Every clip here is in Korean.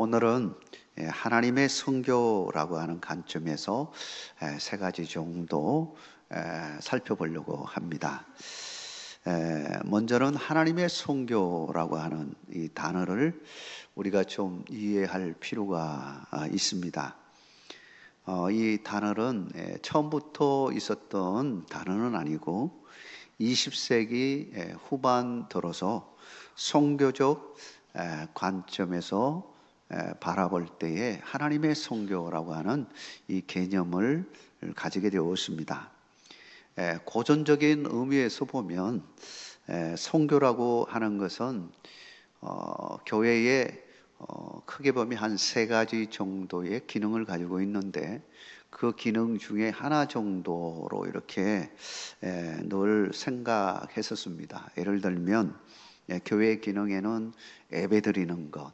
오늘은 하나님의 성교라고 하는 관점에서 세 가지 정도 살펴보려고 합니다. 먼저는 하나님의 성교라고 하는 이 단어를 우리가 좀 이해할 필요가 있습니다. 이 단어는 처음부터 있었던 단어는 아니고 20세기 후반 들어서 성교적 관점에서 바라볼 때에 하나님의 성교라고 하는 이 개념을 가지게 되었습니다. 고전적인 의미에서 보면 성교라고 하는 것은 교회에 크게 보면 한 세 가지 정도의 기능을 가지고 있는데 그 기능 중에 하나 정도로 이렇게 늘 생각했었습니다. 예를 들면 교회 기능에는 예배드리는 것,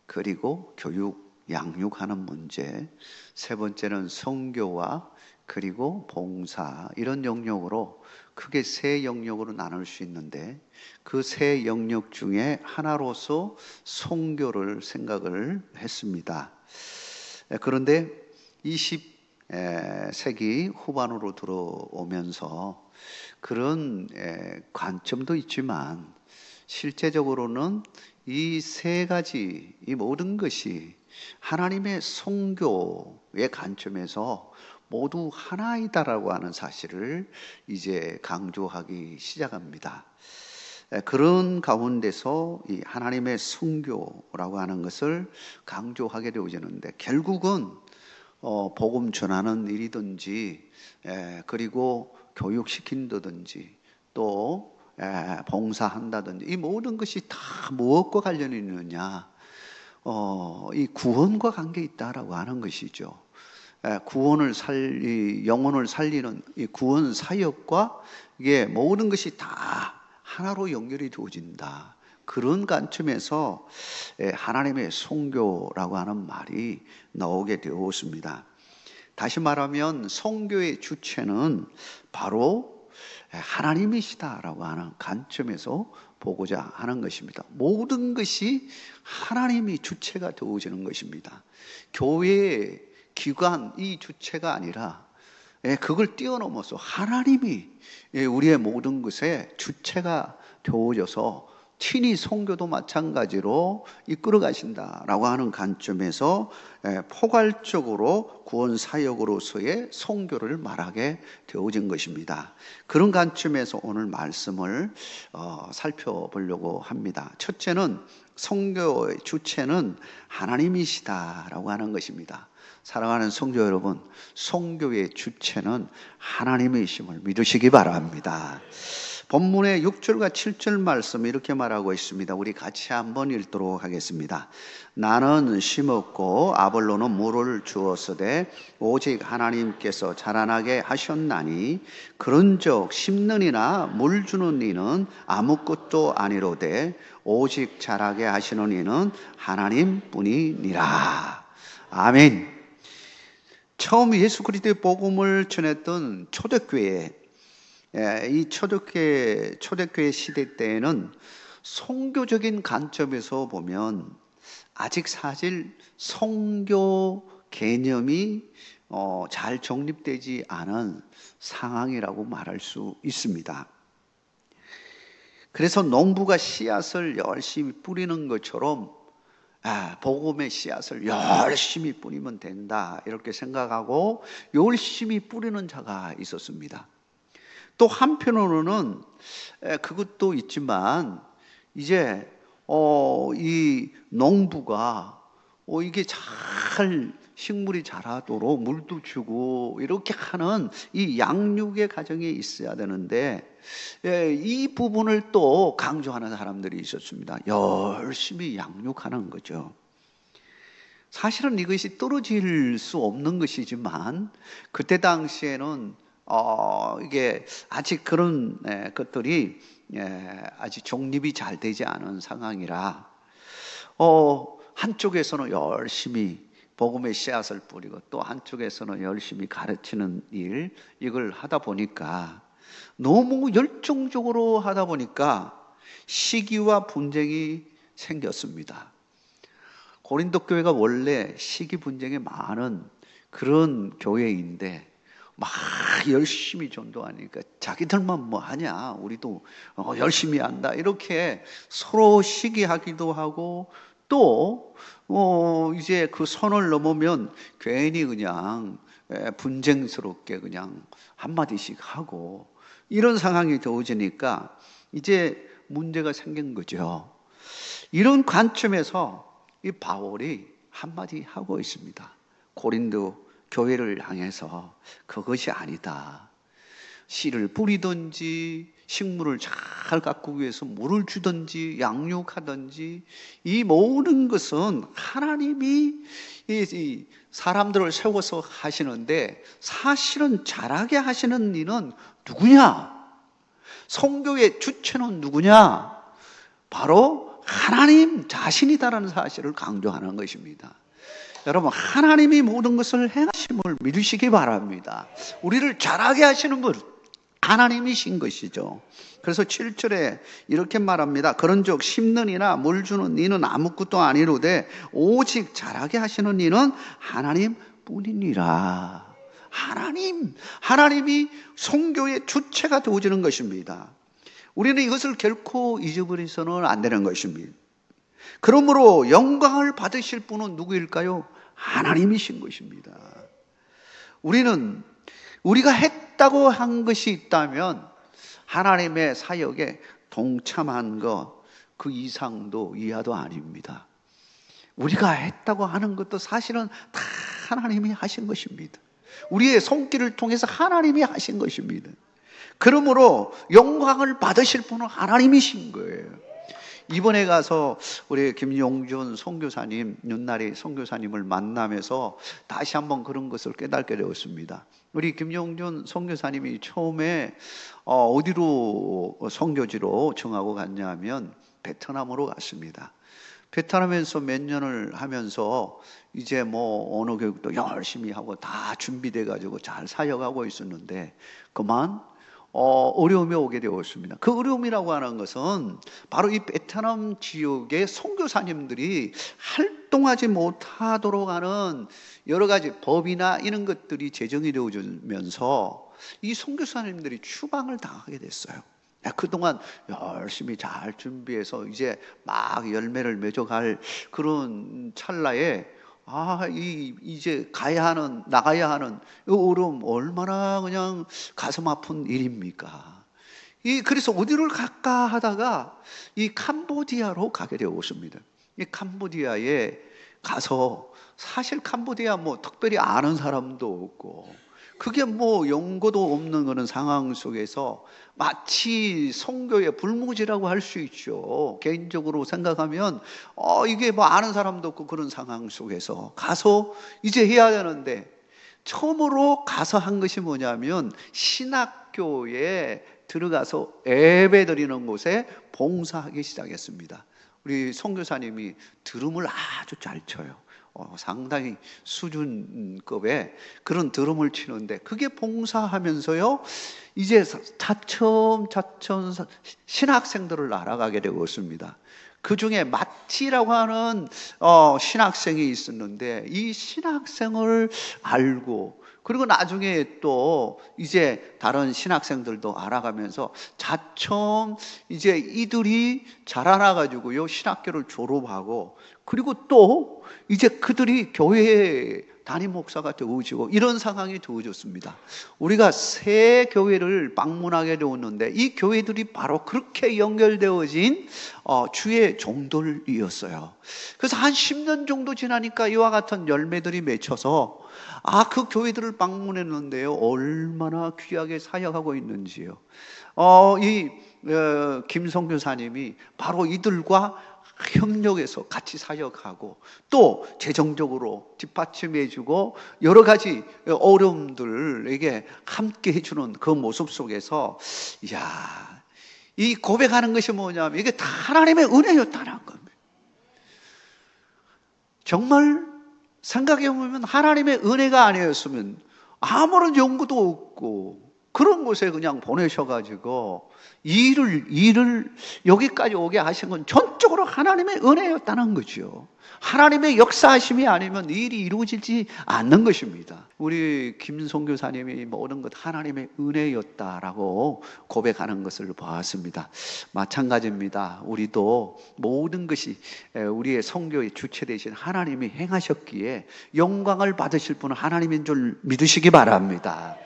그리고 교육, 양육하는 문제, 세 번째는 선교와 그리고 봉사, 이런 영역으로 크게 세 영역으로 나눌 수 있는데 그 세 영역 중에 하나로서 선교를 생각을 했습니다. 그런데 20세기 후반으로 들어오면서 그런 관점도 있지만 실제적으로는 이 세 가지, 이 모든 것이 하나님의 성교의 관점에서 모두 하나이다라고 하는 사실을 이제 강조하기 시작합니다. 그런 가운데서 이 하나님의 성교라고 하는 것을 강조하게 되어지는데 결국은 복음 전하는 일이든지 그리고 교육시킨다든지 또 봉사한다든지 이 모든 것이 다 무엇과 관련이 있느냐? 이 구원과 관계 있다라고 하는 것이죠. 영혼을 살리는 이 구원 사역과 이게 모든 것이 다 하나로 연결이 되어진다. 그런 관점에서 하나님의 성교라고 하는 말이 나오게 되었습니다. 다시 말하면 성교의 주체는 바로 하나님이시다라고 하는 관점에서 보고자 하는 것입니다. 모든 것이 하나님이 주체가 되어지는 것입니다. 교회의 기관 이 주체가 아니라 그걸 뛰어넘어서 하나님이 우리의 모든 것의 주체가 되어져서 친히 성교도 마찬가지로 이끌어 가신다라고 하는 관점에서 포괄적으로 구원 사역으로서의 성교를 말하게 되어진 것입니다. 그런 관점에서 오늘 말씀을 살펴보려고 합니다. 첫째는 성교의 주체는 하나님이시다라고 하는 것입니다. 사랑하는 성도 여러분, 성교의 주체는 하나님이심을 믿으시기 바랍니다. 본문의 6절과 7절 말씀 이렇게 말하고 있습니다. 우리 같이 한번 읽도록 하겠습니다. 나는 심었고 아볼로는 물을 주었으되 오직 하나님께서 자라나게 하셨나니 그런즉 심는 이나 물 주는 이는 아무것도 아니로되 오직 자라게 하시는 이는 하나님뿐이니라. 아멘. 처음 예수 그리스도의 복음을 전했던 초대교회, 이 초대교회 시대 때에는 성교적인 관점에서 보면 아직 사실 성교 개념이 잘 정립되지 않은 상황이라고 말할 수 있습니다. 그래서 농부가 씨앗을 열심히 뿌리는 것처럼 복음의 씨앗을 열심히 뿌리면 된다 이렇게 생각하고 열심히 뿌리는 자가 있었습니다. 또 한편으로는 그것도 있지만 이제 이 농부가 이게 잘 식물이 자라도록 물도 주고 이렇게 하는 이 양육의 과정이 있어야 되는데 이 부분을 또 강조하는 사람들이 있었습니다. 열심히 양육하는 거죠. 사실은 이것이 떨어질 수 없는 것이지만 그때 당시에는 이게 아직 그런 것들이 아직 정립이 잘 되지 않은 상황이라 한쪽에서는 열심히 복음의 씨앗을 뿌리고 또 한쪽에서는 열심히 가르치는 일 이걸 하다 보니까 너무 열정적으로 하다 보니까 시기와 분쟁이 생겼습니다. 고린도 교회가 원래 시기 분쟁이 많은 그런 교회인데 막 열심히 전도하니까 자기들만 뭐 하냐, 우리도 열심히 한다, 이렇게 서로 시기하기도 하고, 또 이제 그 선을 넘으면 괜히 그냥 분쟁스럽게 그냥 한마디씩 하고, 이런 상황이 되어지니까 이제 문제가 생긴 거죠. 이런 관점에서 이 바울이 한마디 하고 있습니다. 고린도 교회를 향해서 그것이 아니다. 씨를 뿌리든지 식물을 잘 가꾸기 위해서 물을 주든지 양육하든지, 이 모든 것은 하나님이 이 사람들을 세워서 하시는데, 사실은 잘하게 하시는 이는 누구냐? 성교의 주체는 누구냐? 바로 하나님 자신이다라는 사실을 강조하는 것입니다. 여러분, 하나님이 모든 것을 행하심을 믿으시기 바랍니다. 우리를 잘하게 하시는 분 하나님이신 것이죠. 그래서 7절에 이렇게 말합니다. 그런즉 심는 이나 물 주는 이는 아무것도 아니로되 오직 잘하게 하시는 이는 하나님 뿐이니라. 하나님이 성교의 주체가 되어지는 것입니다. 우리는 이것을 결코 잊어버려서는 안 되는 것입니다. 그러므로 영광을 받으실 분은 누구일까요? 하나님이신 것입니다. 우리가 했다고 한 것이 있다면 하나님의 사역에 동참한 것, 그 이상도 이하도 아닙니다. 우리가 했다고 하는 것도 사실은 다 하나님이 하신 것입니다. 우리의 손길을 통해서 하나님이 하신 것입니다. 그러므로 영광을 받으실 분은 하나님이신 거예요. 이번에 가서 우리 김용준 선교사님, 윤나리 선교사님을 만나면서 다시 한번 그런 것을 깨닫게 되었습니다. 우리 김용준 선교사님이 처음에 어디로 선교지로 정하고 갔냐면 베트남으로 갔습니다. 베트남에서 몇 년을 하면서 이제 뭐 언어 교육도 열심히 하고 다 준비돼 가지고 잘 사역하고 있었는데, 그만 어려움이 오게 되었습니다. 그 어려움이라고 하는 것은 바로 이 베트남 지역의 선교사님들이 활동하지 못하도록 하는 여러 가지 법이나 이런 것들이 제정이 되어지면서 이 선교사님들이 추방을 당하게 됐어요. 그동안 열심히 잘 준비해서 이제 막 열매를 맺어갈 그런 찰나에 이제 나가야 하는 이 어려움, 얼마나 그냥 가슴 아픈 일입니까? 그래서 어디를 갈까 하다가 이 캄보디아로 가게 되었습니다. 이 캄보디아에 가서, 사실 캄보디아 뭐 특별히 아는 사람도 없고, 그게 뭐 연고도 없는 그런 상황 속에서 마치 선교의 불모지라고 할 수 있죠. 개인적으로 생각하면 이게 뭐 아는 사람도 없고 그런 상황 속에서 가서 이제 해야 되는데, 처음으로 가서 한 것이 뭐냐면 신학교에 들어가서 예배 드리는 곳에 봉사하기 시작했습니다. 우리 선교사님이 드럼을 아주 잘 쳐요. 상당히 수준급의 그런 드럼을 치는데, 그게 봉사하면서요 이제 차츰 신학생들을 알아가게 되었습니다. 그 중에 마치라고 하는 신학생이 있었는데, 이 신학생을 알고, 그리고 나중에 또 이제 다른 신학생들도 알아가면서 차츰 이제 이들이 자라나가지고요 신학교를 졸업하고, 그리고 또 이제 그들이 교회에 담임 목사가 되어지고, 이런 상황이 되어졌습니다. 우리가 새 교회를 방문하게 되었는데, 이 교회들이 바로 그렇게 연결되어진 주의 종들이었어요. 그래서 한 10년 정도 지나니까 이와 같은 열매들이 맺혀서 그 교회들을 방문했는데요, 얼마나 귀하게 사역하고 있는지요. 김성 교사님이 바로 이들과 협력해서 같이 사역하고, 또 재정적으로 뒷받침해주고 여러 가지 어려움들에게 함께 해주는 그 모습 속에서, 이 고백하는 것이 뭐냐면 이게 다 하나님의 은혜였다는 겁니다. 정말 생각해보면 하나님의 은혜가 아니었으면 아무런 연구도 없고 그런 곳에 그냥 보내셔가지고 일을 여기까지 오게 하신 건 전적으로 하나님의 은혜였다는 거죠. 하나님의 역사하심이 아니면 일이 이루어지지 않는 것입니다. 우리 김 선교사님이 모든 것 하나님의 은혜였다라고 고백하는 것을 보았습니다. 마찬가지입니다. 우리도 모든 것이 우리의 선교의 주체 되신 하나님이 행하셨기에 영광을 받으실 분은 하나님인 줄 믿으시기 바랍니다.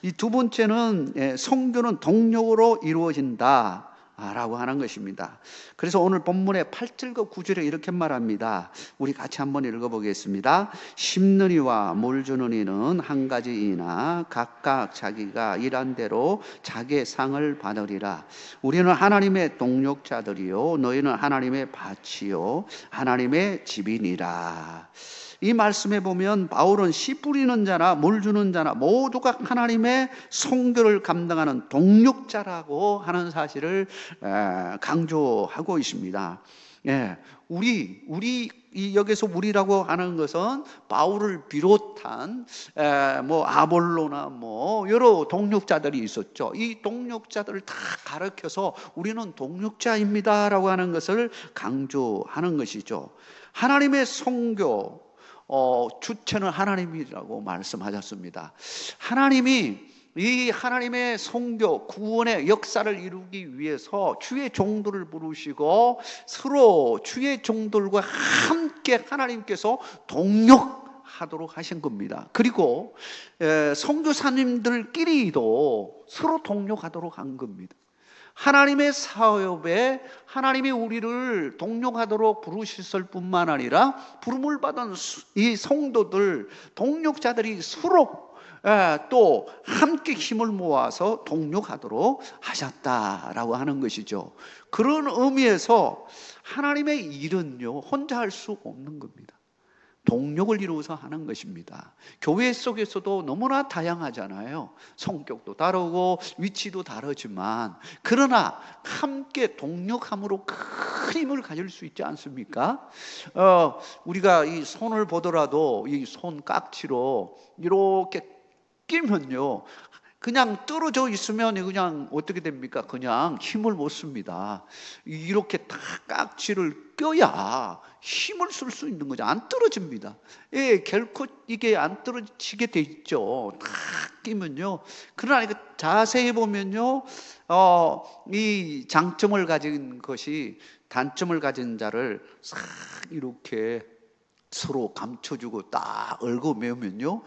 이 두 번째는 선교는 동력으로 이루어진다 라고 하는 것입니다. 그래서 오늘 본문의 8절과 9절에 이렇게 말합니다. 우리 같이 한번 읽어보겠습니다. 심는 이와 물 주는 이는 한 가지이나 각각 자기가 일한 대로 자기의 상을 받으리라. 우리는 하나님의 동력자들이요 너희는 하나님의 밭이요 하나님의 집이니라. 이 말씀에 보면 바울은 씨 뿌리는 자나 물 주는 자나 모두가 하나님의 선교를 감당하는 동력자라고 하는 사실을 강조하고 있습니다. 우리 여기서 우리라고 하는 것은 바울을 비롯한 아볼로나 여러 동력자들이 있었죠. 이 동력자들을 다 가르쳐서 우리는 동력자입니다라고 하는 것을 강조하는 것이죠. 하나님의 선교 주체는 하나님이라고 말씀하셨습니다. 하나님이 이 하나님의 선교 구원의 역사를 이루기 위해서 주의 종들을 부르시고 서로 주의 종들과 함께 하나님께서 동력하도록 하신 겁니다. 그리고 선교사님들끼리도 서로 동력하도록 한 겁니다. 하나님의 사업에 하나님이 우리를 동력하도록 부르셨을 뿐만 아니라 부름을 받은 이 성도들, 동력자들이 서로 또 함께 힘을 모아서 동력하도록 하셨다라고 하는 것이죠. 그런 의미에서 하나님의 일은요 혼자 할 수 없는 겁니다. 동력을 이루어서 하는 것입니다. 교회 속에서도 너무나 다양하잖아요. 성격도 다르고 위치도 다르지만 그러나 함께 동력함으로 큰 힘을 가질 수 있지 않습니까? 우리가 이 손을 보더라도 이 손 깍지로 이렇게 끼면요 그냥 떨어져 있으면 그냥 어떻게 됩니까? 그냥 힘을 못 씁니다. 이렇게 딱 깍지를 껴야 힘을 쓸 수 있는 거죠. 안 떨어집니다. 결코 이게 안 떨어지게 돼 있죠. 딱 끼면요. 그러나 이거 자세히 보면요, 이 장점을 가진 것이 단점을 가진 자를 싹 이렇게 서로 감춰주고 딱 얽어 매면요,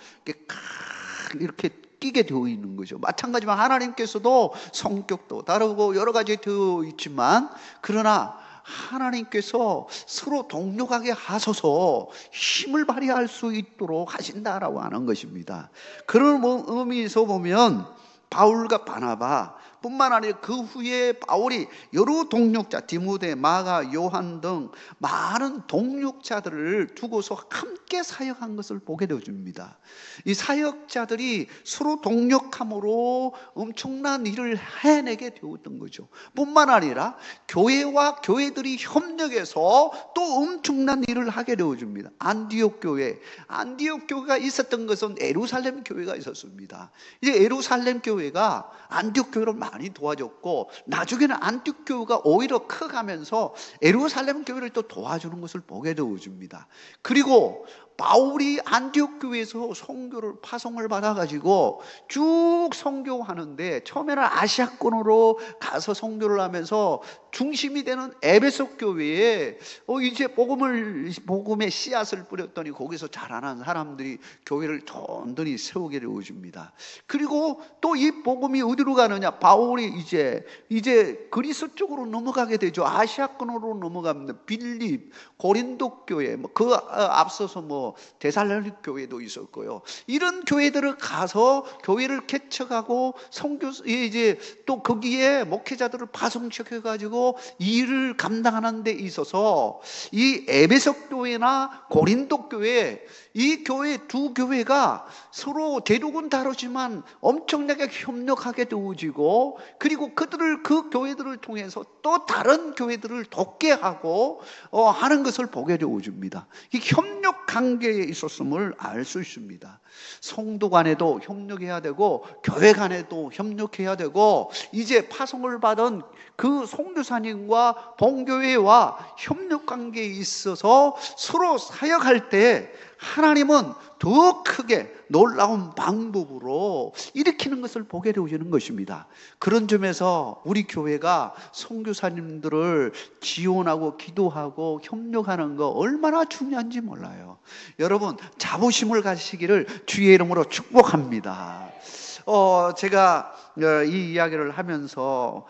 이렇게 끼게 되어 있는 거죠. 마찬가지로 하나님께서도 성격도 다르고 여러 가지 되어 있지만 그러나 하나님께서 서로 동력하게 하소서 힘을 발휘할 수 있도록 하신다라고 하는 것입니다. 그런 의미에서 보면 바울과 바나바 뿐만 아니라 그 후에 바울이 여러 동력자 디모데, 마가, 요한 등 많은 동력자들을 두고서 함께 사역한 것을 보게 되어줍니다. 이 사역자들이 서로 동력함으로 엄청난 일을 해내게 되었던 거죠. 뿐만 아니라 교회와 교회들이 협력해서 또 엄청난 일을 하게 되어줍니다. 안디옥 교회가 있었던 것은 예루살렘 교회가 있었습니다. 이제 예루살렘 교회가 안디옥 교회를 많이 도와줬고 나중에는 안디옥 교회가 오히려 커가면서 예루살렘 교회를 또 도와주는 것을 보게 되어줍니다. 그리고 바울이 안디옥 교회에서 선교를 파송을 받아가지고 쭉 선교하는데 처음에는 아시아권으로 가서 선교를 하면서 중심이 되는 에베소 교회에 이제 복음의 씨앗을 뿌렸더니 거기서 자라난 사람들이 교회를 든든히 세우게 되어줍니다. 그리고 또 이 복음이 어디로 가느냐? 바울이 이제 그리스 쪽으로 넘어가게 되죠. 아시아권으로 넘어갑니다. 빌립, 고린도 교회, 그 앞서서 데살로니가 교회도 있었고요. 이런 교회들을 가서 교회를 개척하고 이제 또 거기에 목회자들을 파송시켜 가지고 일을 감당하는 데 있어서 이 에베소 교회나 고린도 교회, 이 교회 두 교회가 서로 대륙은 다르지만 엄청나게 협력하게 되어지고 그리고 그 교회들을 통해서 또 다른 교회들을 돕게 하고 하는 것을 보게 되어줍니다. 이 협력한 관계에 있었음을 알 수 있습니다. 성도 간에도 협력해야 되고 교회 간에도 협력해야 되고 이제 파송을 받은 그 선교사님과 본교회와 협력 관계에 있어서 서로 사역할 때 하나님은 더 크게 놀라운 방법으로 일으키는 것을 보게 되어지는 것입니다. 그런 점에서 우리 교회가 선교사님들을 지원하고 기도하고 협력하는 거 얼마나 중요한지 몰라요. 여러분 자부심을 가지시기를 주의 이름으로 축복합니다. 제가 이 이야기를 하면서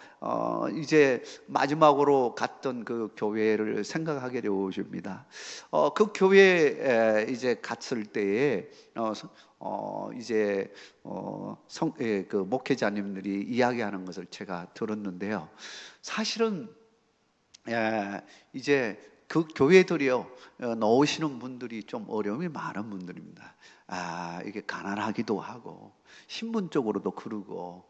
이제 마지막으로 갔던 그 교회를 생각하게 되어집니다. 그 교회에 이제 갔을 때에 그 목회자님들이 이야기하는 것을 제가 들었는데요. 사실은 이제 그 교회들이요, 나오시는 분들이 좀 어려움이 많은 분들입니다. 이게 가난하기도 하고 신분적으로도 그러고,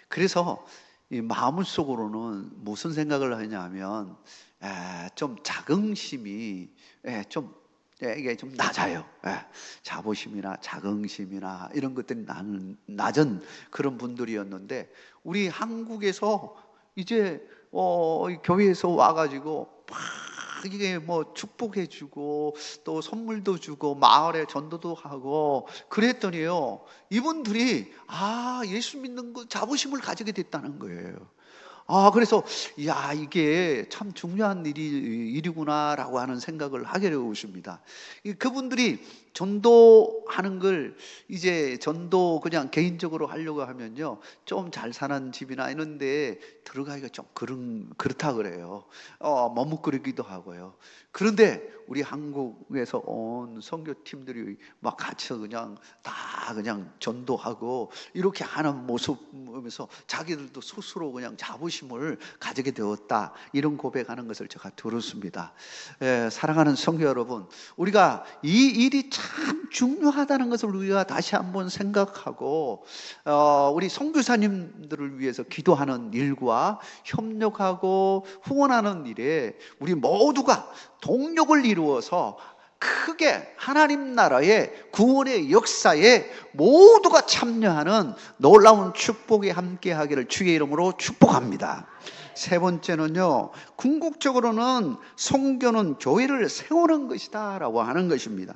그래서 이 마음속으로는 무슨 생각을 하냐면 좀 자긍심이 이게 좀 낮아요. 자부심이나 자긍심이나 이런 것들이 낮은 그런 분들이었는데, 우리 한국에서 이제 교회에서 와가지고 막 이게 뭐 축복해주고 또 선물도 주고 마을에 전도도 하고 그랬더니요, 이분들이 예수 믿는 거 자부심을 가지게 됐다는 거예요. 그래서 이게 참 중요한 일이구나라고 하는 생각을 하게 되었습니다. 그분들이 전도하는 걸 이제 전도 그냥 개인적으로 하려고 하면요, 좀 잘 사는 집이나 이런데 들어가기가 좀 그렇다 그래요. 머뭇거리기도 하고요. 그런데 우리 한국에서 온 선교팀들이 막 같이 그냥 전도하고 이렇게 하는 모습 보면서 자기들도 스스로 그냥 자부심을 가지게 되었다, 이런 고백하는 것을 제가 들었습니다. 사랑하는 성도 여러분, 우리가 이 일이 참 중요하다는 것을 우리가 다시 한번 생각하고 우리 선교사님들을 위해서 기도하는 일과 협력하고 후원하는 일에 우리 모두가 동력을 이루어서 크게 하나님 나라의 구원의 역사에 모두가 참여하는 놀라운 축복에 함께하기를 주의 이름으로 축복합니다. 세 번째는요, 궁극적으로는 선교는 교회를 세우는 것이다 라고 하는 것입니다.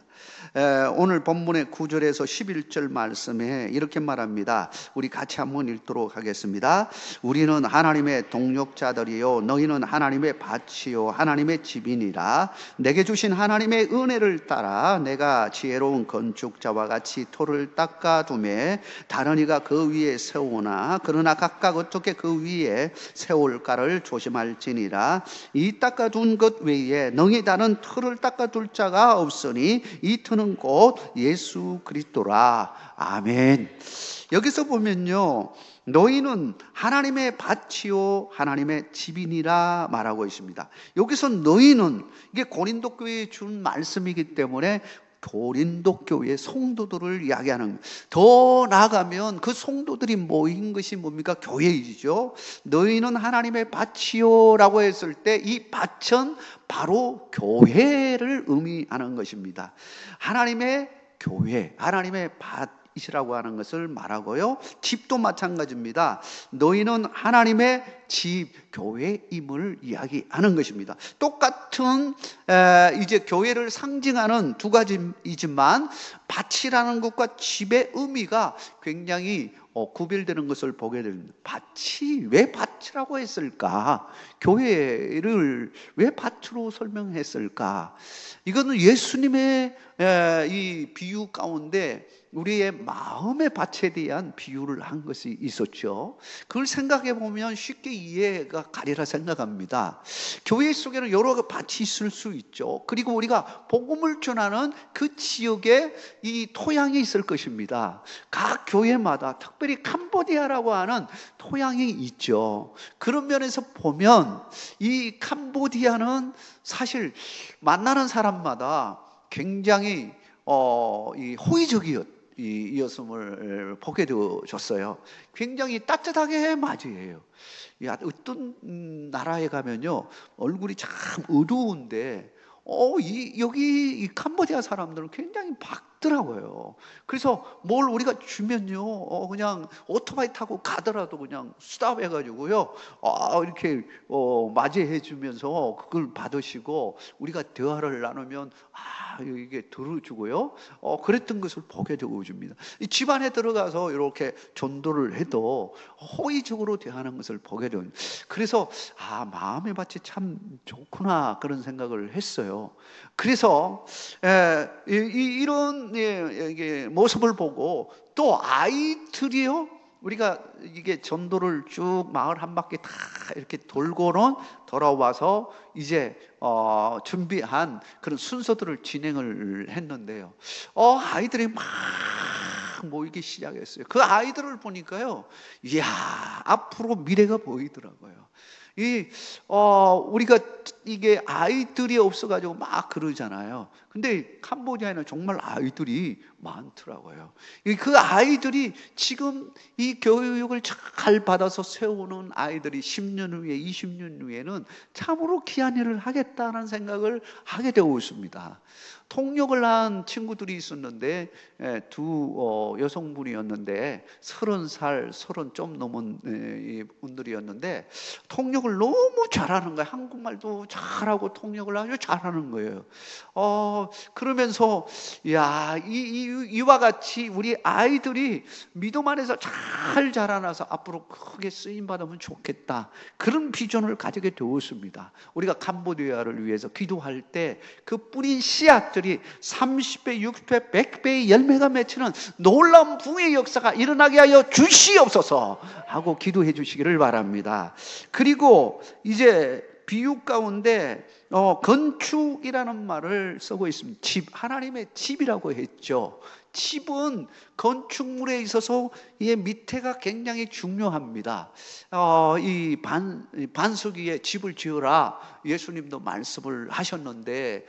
오늘 본문의 9절에서 11절 말씀에 이렇게 말합니다. 우리 같이 한번 읽도록 하겠습니다. 우리는 하나님의 동역자들이요 너희는 하나님의 밭이요 하나님의 집이니라. 내게 주신 하나님의 은혜를 따라 내가 지혜로운 건축자와 같이 토를 닦아두매 다른 이가 그 위에 세우나 그러나 각각 어떻게 그 위에 세울까를 조심할지니라. 이 닦아둔 것 외에 능히 다른 틀을 닦아둘 자가 없으니 이 틀은 곧 예수 그리스도라. 아멘. 여기서 보면요, 너희는 하나님의 밭이요 하나님의 집이니라 말하고 있습니다. 여기서 너희는, 이게 고린도 교회에 준 말씀이기 때문에 고린도 교회 성도들을 이야기하는, 더 나아가면 그 성도들이 모인 것이 뭡니까? 교회이죠. 너희는 하나님의 밭이요 라고 했을 때 이 밭은 바로 교회를 의미하는 것입니다. 하나님의 교회, 하나님의 밭이라고 하는 것을 말하고요, 집도 마찬가지입니다. 너희는 하나님의 집, 교회임을 이야기하는 것입니다. 똑같은 이제 교회를 상징하는 두 가지이지만 밭이라는 것과 집의 의미가 굉장히 구별되는 것을 보게 됩니다. 밭이 왜 밭이라고 했을까? 교회를 왜 밭으로 설명했을까? 이거는 예수님의 이 비유 가운데 우리의 마음의 밭에 대한 비유를 한 것이 있었죠. 그걸 생각해 보면 쉽게 이해가 가리라 생각합니다. 교회 속에는 여러 밭이 있을 수 있죠. 그리고 우리가 복음을 전하는 그 지역에 이 토양이 있을 것입니다. 각 교회마다 특별히 캄보디아라고 하는 토양이 있죠. 그런 면에서 보면 이 캄보디아는 사실 만나는 사람마다 굉장히 이 호의적이었음을 보게 되어졌어요. 굉장히 따뜻하게 맞이해요. 어떤 나라에 가면요, 얼굴이 참 어두운데 여기 이 캄보디아 사람들은 굉장히 밝더라고요. 그래서 뭘 우리가 주면요, 그냥 오토바이 타고 가더라도 그냥 스탑해가지고요, 이렇게 맞이해 주면서 그걸 받으시고 우리가 대화를 나누면 이게 들어주고요. 그랬던 것을 보게 되어줍니다. 이 집안에 들어가서 이렇게 전도를 해도 호의적으로 대하는 것을 보게 됩니다. 그래서 마음의 밭이 참 좋구나 그런 생각을 했어요. 그래서 이런 모습을 보고 또 아이들이요, 우리가 이게 전도를 쭉 마을 한 바퀴 다 이렇게 돌고는 돌아와서 이제 준비한 그런 순서들을 진행을 했는데요. 아이들이 막 모이기 시작했어요. 그 아이들을 보니까요, 이야, 앞으로 미래가 보이더라고요. 우리가 이게 아이들이 없어가지고 막 그러잖아요. 근데 캄보디아에는 정말 아이들이 많더라고요. 그 아이들이 지금 이 교육을 잘 받아서 세우는 아이들이 10년 후에, 20년 후에는 참으로 귀한 일을 하겠다는 생각을 하게 되고 있습니다. 통역을 한 친구들이 있었는데, 두 여성분이었는데 30살, 30 좀 넘은 분들이었는데 통역을 너무 잘하는 거예요. 한국말도 잘하고 통역을 아주 잘하는 거예요. 그러면서 이와 같이 우리 아이들이 믿음 안에서 잘 자라나서 앞으로 크게 쓰임 받으면 좋겠다, 그런 비전을 가지게 되었습니다. 우리가 캄보디아를 위해서 기도할 때 그 뿌린 씨앗들이 30배, 60배, 100배의 열매가 맺히는 놀라운 부의 역사가 일어나게 하여 주시옵소서 하고 기도해 주시기를 바랍니다. 그리고 이제 비유 가운데 건축이라는 말을 쓰고 있습니다. 집, 하나님의 집이라고 했죠. 집은 건축물에 있어서 이 밑에가 굉장히 중요합니다. 이 반석 위에 집을 지으라 예수님도 말씀을 하셨는데,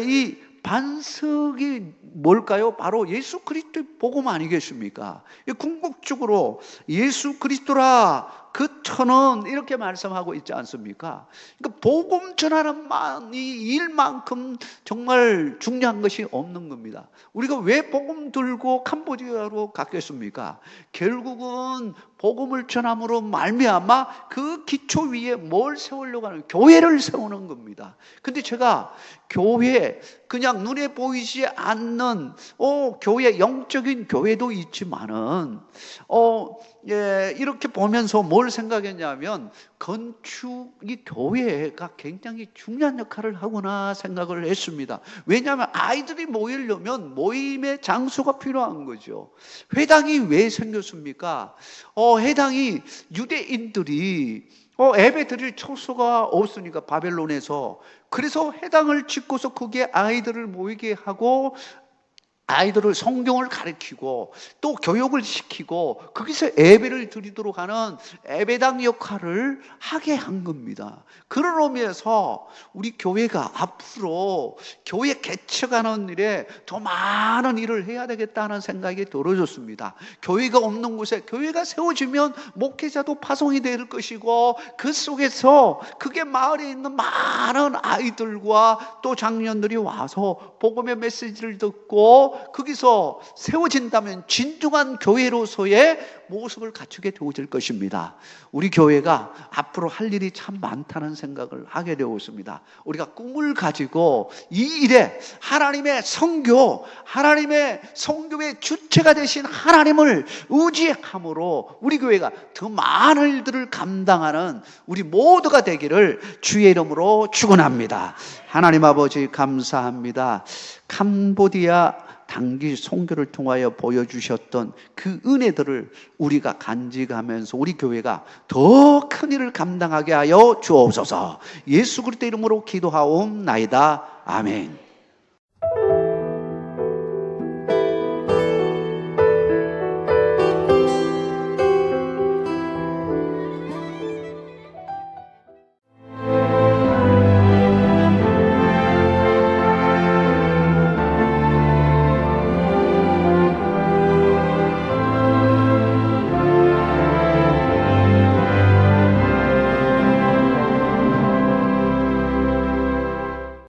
이 반석이 뭘까요? 바로 예수 그리스도의 복음 아니겠습니까? 궁극적으로 예수 그리스도라 그 터는 이렇게 말씀하고 있지 않습니까? 그러니까 복음 전하는 이 일만큼 정말 중요한 것이 없는 겁니다. 우리가 왜 복음 들고 캄보디아로 갔겠습니까? 결국은 복음을 전함으로 말미암아 그 기초 위에 뭘 세우려고 하는, 교회를 세우는 겁니다. 근데 제가 교회, 그냥 눈에 보이지 않는 교회, 영적인 교회도 있지만은 이렇게 보면서 뭘 생각했냐면, 건축이 교회가 굉장히 중요한 역할을 하구나 생각을 했습니다. 왜냐하면 아이들이 모이려면 모임의 장소가 필요한 거죠. 회당이 왜 생겼습니까? 회당이 유대인들이 예배 드릴 처소가 없으니까 바벨론에서, 그래서 회당을 짓고서 거기에 아이들을 모이게 하고 아이들을 성경을 가르치고 또 교육을 시키고 거기서 예배를 드리도록 하는 예배당 역할을 하게 한 겁니다. 그런 의미에서 우리 교회가 앞으로 교회 개척하는 일에 더 많은 일을 해야 되겠다는 생각이 들어졌습니다. 교회가 없는 곳에 교회가 세워지면 목회자도 파송이 될 것이고, 그 속에서 그게 마을에 있는 많은 아이들과 또 장년들이 와서 복음의 메시지를 듣고 거기서 세워진다면 진정한 교회로서의 모습을 갖추게 되어질 것입니다. 우리 교회가 앞으로 할 일이 참 많다는 생각을 하게 되었습니다. 우리가 꿈을 가지고 이 일에 하나님의 선교, 하나님의 선교의 주체가 되신 하나님을 의지함으로 우리 교회가 더 많은 일들을 감당하는 우리 모두가 되기를 주의 이름으로 축원합니다. 하나님 아버지 감사합니다. 캄보디아 단기 선교를 통하여 보여주셨던 그 은혜들을 우리가 간직하면서 우리 교회가 더 큰 일을 감당하게 하여 주옵소서. 예수 그리스도 이름으로 기도하옵나이다. 아멘.